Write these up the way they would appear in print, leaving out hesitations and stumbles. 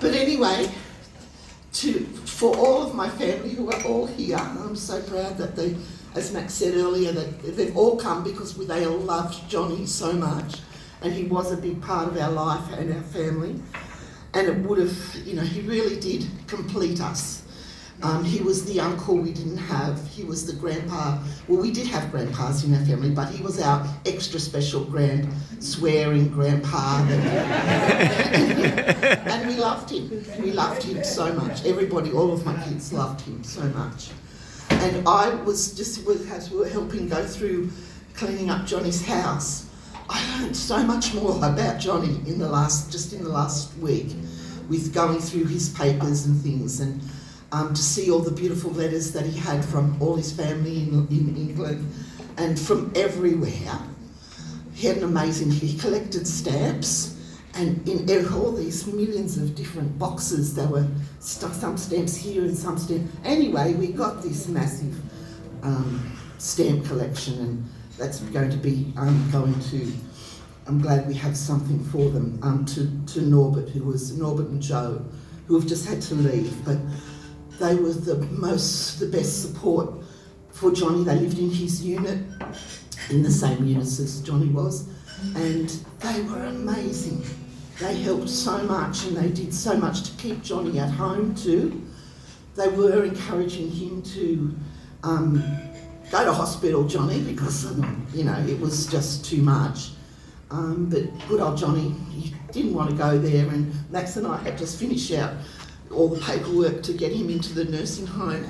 But anyway, for all of my family who are all here, I'm so proud that they, as Max said earlier, that they've all come because they all loved Johnny so much, and he was a big part of our life and our family. And it would have, he really did complete us. He was the uncle we didn't have. He was the grandpa. Well, we did have grandpas in our family, but he was our extra special swearing grandpa. And we loved him. We loved him so much. Everybody, all of my kids loved him so much. And I was as we were helping go through cleaning up Johnny's house, I learned so much more about Johnny in the last week with going through his papers and things, and to see all the beautiful letters that he had from all his family in England and from everywhere. He had he collected stamps, and in all these millions of different boxes, there were some stamps here and some stamps. Anyway, we got this massive stamp collection, and that's going to be I'm glad we have something for them, to Norbert and Joe, who have just had to leave, but they were the best support for Johnny. They lived in his unit, in the same units as Johnny was, and they were amazing. They helped so much, and they did so much to keep Johnny at home too. They were encouraging him to go to hospital, Johnny, because it was just too much. But good old Johnny, he didn't want to go there, and Max and I had just finished out all the paperwork to get him into the nursing home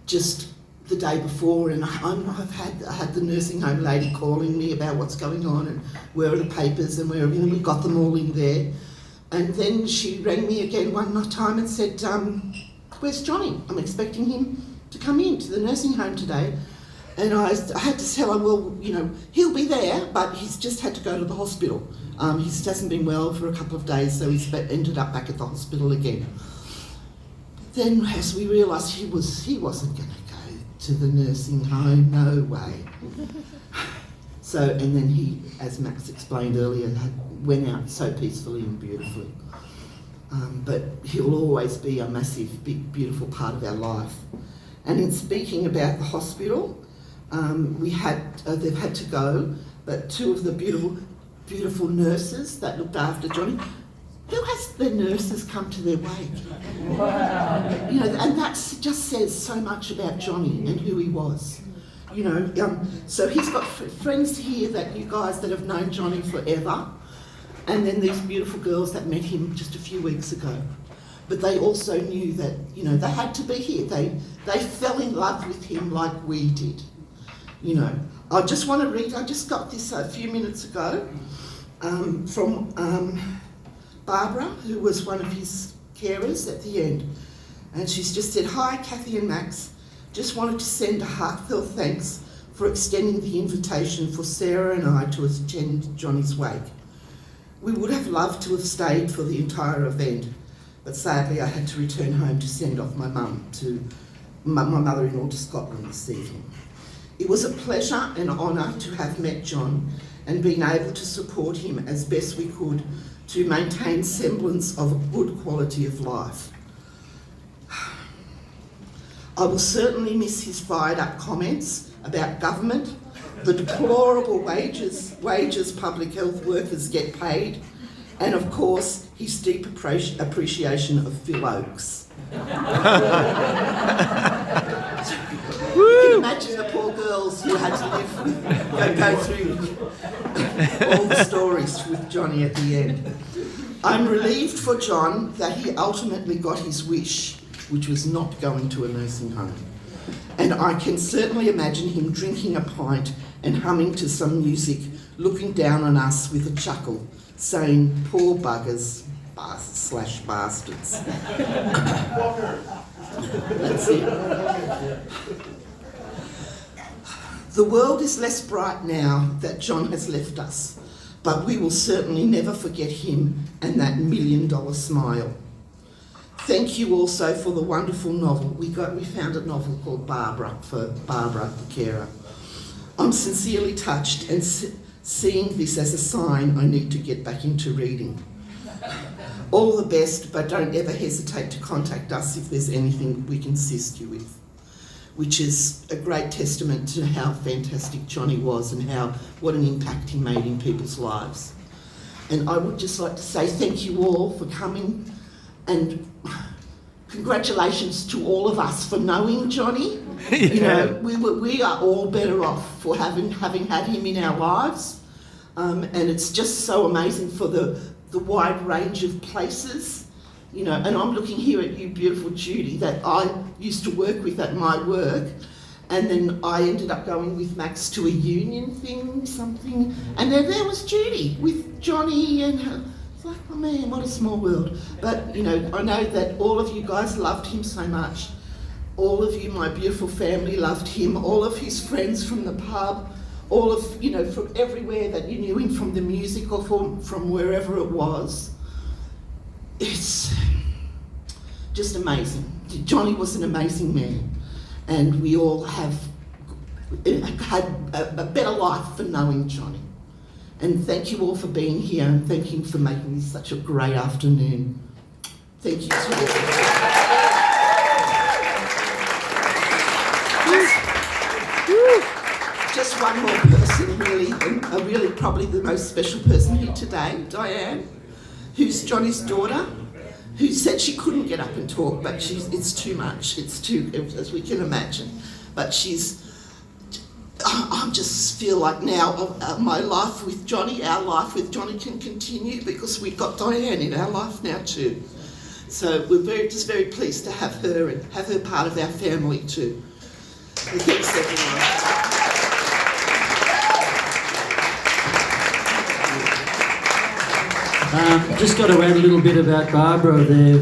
just the day before, and I had the nursing home lady calling me about what's going on and where are the papers and where everything. We got them all in there, and then she rang me again one time and said, "Where's Johnny? I'm expecting him to come in to the nursing home today." And I had to tell her, well, he'll be there, but he's just had to go to the hospital. He hasn't been well for a couple of days, so he's ended up back at the hospital again. Then, as we realised, he wasn't going to go to the nursing home, no way. So, and then he, as Max explained earlier, went out so peacefully and beautifully. But he'll always be a massive, big, beautiful part of our life. And in speaking about the hospital, they've had to go, but two of the beautiful nurses that looked after Johnny, who has the nurses come to their wake? Wow. And that just says so much about Johnny and who he was. So he's got friends here that you guys that have known Johnny forever, and then these beautiful girls that met him just a few weeks ago. But they also knew that, they had to be here. They fell in love with him like we did. I just want to read, I just got this a few minutes ago from Barbara, who was one of his carers at the end. And she's just said, "Hi, Kathie and Max. Just wanted to send a heartfelt thanks for extending the invitation for Sarah and I to attend Johnny's wake. We would have loved to have stayed for the entire event, but sadly I had to return home to send off my mother-in-law to Scotland this evening. It was a pleasure and honour to have met John and been able to support him as best we could to maintain semblance of a good quality of life. I will certainly miss his fired-up comments about government, the deplorable wages public health workers get paid, and of course his deep appreciation of Phil Oakes." You can imagine the poor girls who had to go through all the stories with Johnny at the end. "I'm relieved for John that he ultimately got his wish, which was not going to a nursing home. And I can certainly imagine him drinking a pint and humming to some music, looking down on us with a chuckle, saying, 'Poor buggers, bastards.'" That's it. "The world is less bright now that John has left us, but we will certainly never forget him and that $1 million smile. Thank you also for the wonderful novel. We found a novel called Barbara, for Barbara, the carer. I'm sincerely touched and seeing this as a sign I need to get back into reading. all the best, but don't ever hesitate to contact us if there's anything we can assist you with, which is a great testament to how fantastic Johnny was and what an impact he made in people's lives. And I would just like to say thank you all for coming, and congratulations to all of us for knowing Johnny. Yeah. You know, we are all better off for having had him in our lives, and it's just so amazing for the wide range of places, you know. And I'm looking here at you, beautiful Judy, that I used to work with at my work, and then I ended up going with Max to a union thing, something, and then there was Judy with Johnny, and it's like, oh man, what a small world. But, you know, I know that all of you guys loved him so much. All of you, my beautiful family, loved him. All of his friends from the pub, all of, you know, from everywhere that you knew him, from the music or from wherever it was. It's just amazing. Johnny was an amazing man, and we all have had a better life for knowing Johnny. And thank you all for being here, and thank you for making this such a great afternoon. Thank you to all. Just one more person, really, and really probably the most special person here today, Diane, who's Johnny's daughter, who said she couldn't get up and talk, but it's too much. It's too, as we can imagine. But I just feel like now my life with Johnny, our life with Johnny can continue because we've got Diane in our life now too. So we're very pleased to have her and have her part of our family too. Thanks everyone. Just got to add a little bit about Barbara, the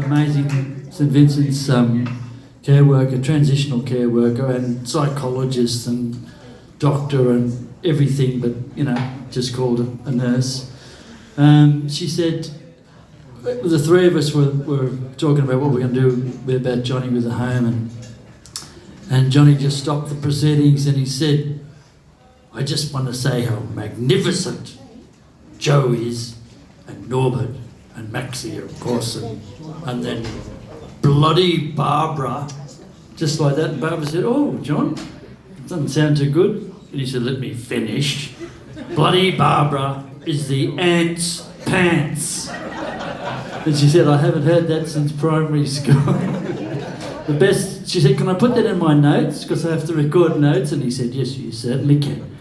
amazing St Vincent's care worker, transitional care worker, and psychologist and doctor and everything, but, you know, just called a nurse. She said, the three of us were talking about what we're going to do about Johnny with the home, and Johnny just stopped the proceedings and he said, I just want to say how magnificent Joe is, and Norbert, and Maxie, of course, and then bloody Barbara, just like that. And Barbara said, oh, John, doesn't sound too good. And he said, let me finish. Bloody Barbara is the ant's pants. And she said, I haven't heard that since primary school. The best, she said, can I put that in my notes? Because I have to record notes. And he said, yes, you certainly can.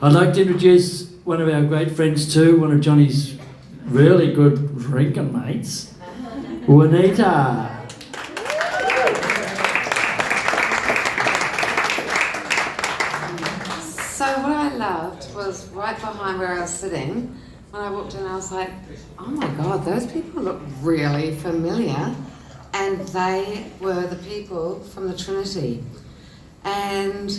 I'd like to introduce one of our great friends too, one of Johnny's really good drinking mates, Juanita. So what I loved was right behind where I was sitting, when I walked in I was like, oh my God, those people look really familiar. And they were the people from the Trinity. And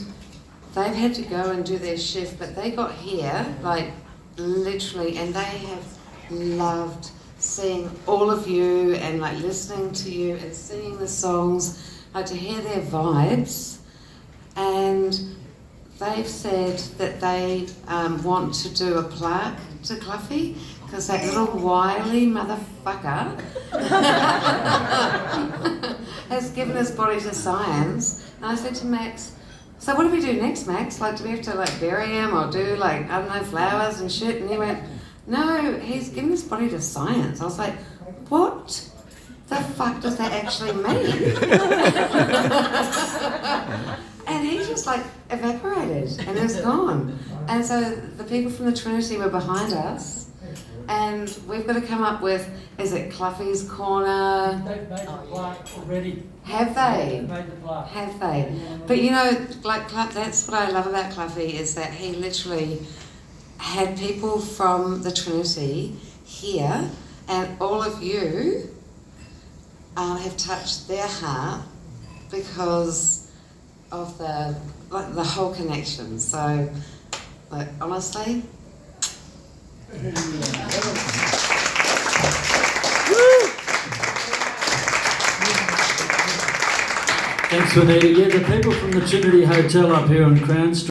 they've had to go and do their shift, but they got here, like, literally, and they have loved seeing all of you and, like, listening to you and singing the songs, like, to hear their vibes. And they've said that they want to do a plaque to Cloughy, because that little wily motherfucker has given his body to science. And I said to Max, so what do we do next, Max? Like, do we have to, like, bury him or do, like, I don't know, flowers and shit? And he went, no, he's given his body to science. I was like, what the fuck does that actually mean? And he just, like, evaporated and is gone. And so the people from the Trinity were behind us. And we've got to come up with, is it Cloughy's Corner? They've made the plaque already. Have they? They've made the plaque. Have they? But you know, like, that's what I love about Cloughy, is that he literally had people from the Trinity here, and all of you have touched their heart because of the whole connection. So, like, honestly. Thanks, Juanita. Yeah, the people from the Trinity Hotel up here on Crown Street.